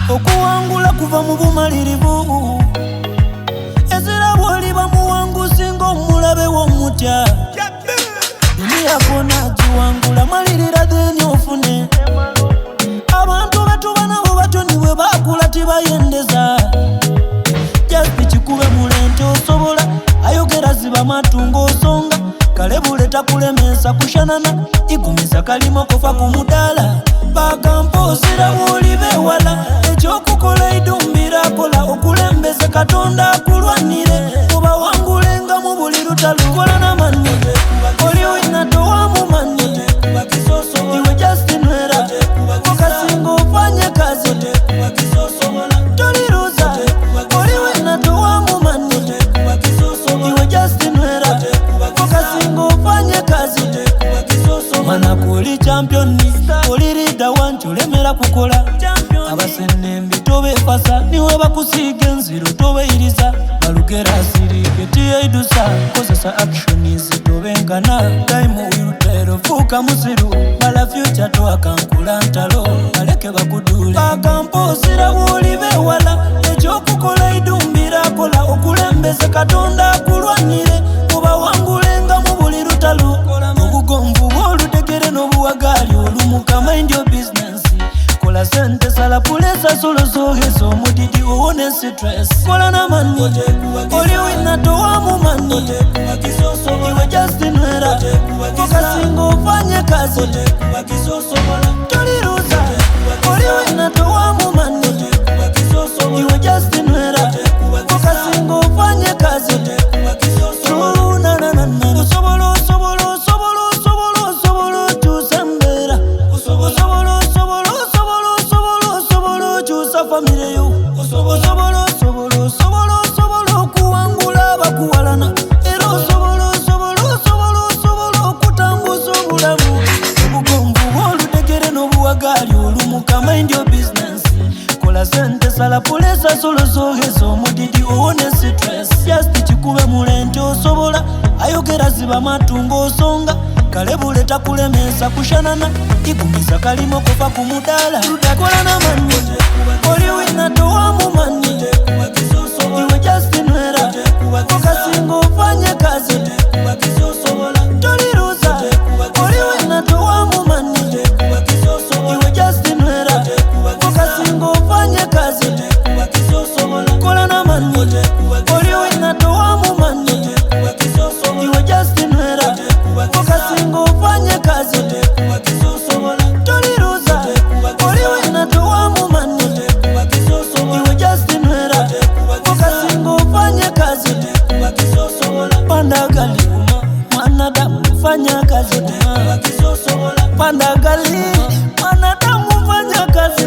Okuwangula kuva mu bumalirivu ezira bwoliba muwangu singa omulabe w'omutya dunia kona giwangula malirira dheni ofune abantu batuba nabo batoni bwe bakula tibayendeza jaspi kikube mulente osobola ayogera ziba matungo osonga kale buleta kulemesa kushanana igumisa kalimo kufa ku mudala bagampa osira bwolibe wala ekyokukola idumbira kola okulembeza katonda akulwanire kuba wangulenga mu buli lutalo kola n'amanyi oli winatowa mu manyi iwe Justin Wera okasinga ofanye kazi toliruza oli winatowa mu manyi iwe Justin Wera okasinga ofanye kazi mana kuli championi oli leader wanti olemera kukola abasenembi tobefasa niwe bakusiga enziro tobeyiriza balugera asirike tiyeidusa kozesa actions tobenkana time wirutero fuka musiru bala future toakankula ntalo baleke bakudule bakamposira bwolibe wala ekyokukola idumbira kola okulembeza katonda akulwanire kuba wangulenga mu buli lutalo obugomvu bw'oludegere n'obuwagali olumuka mind your business kola sente sala pulesa solo zohezo mudidi uone stress kola na mani oli winatowa mu mani iwe Justin Wera okasinga ofanye kazi toliruza oli winatowa mu mani iwe Justin Wera okasinga ofanye kazi sala pulesa solo zohezo mudidi uone stress just kikube mulente osobola ayogera ziba matungo osonga kale buleta kulemesa kushanana igumisa kalimo kufa ku mudala kola na mani oli winatowa mu mani iwe Justin Wera okasinga ofanye kazi toliruza oli winatowa mu mani iwe Justin Wera okasinga ofanye kazi kola na mani oli winatowa mu mani iwe Justin Wera okasinga ofanye kazi toliruza oli winatowa mu mani iwe Justin Wera okasinga ofanye kazi pandagali mwanadamu fanya kazi pandagali mwanadamu fanya kazi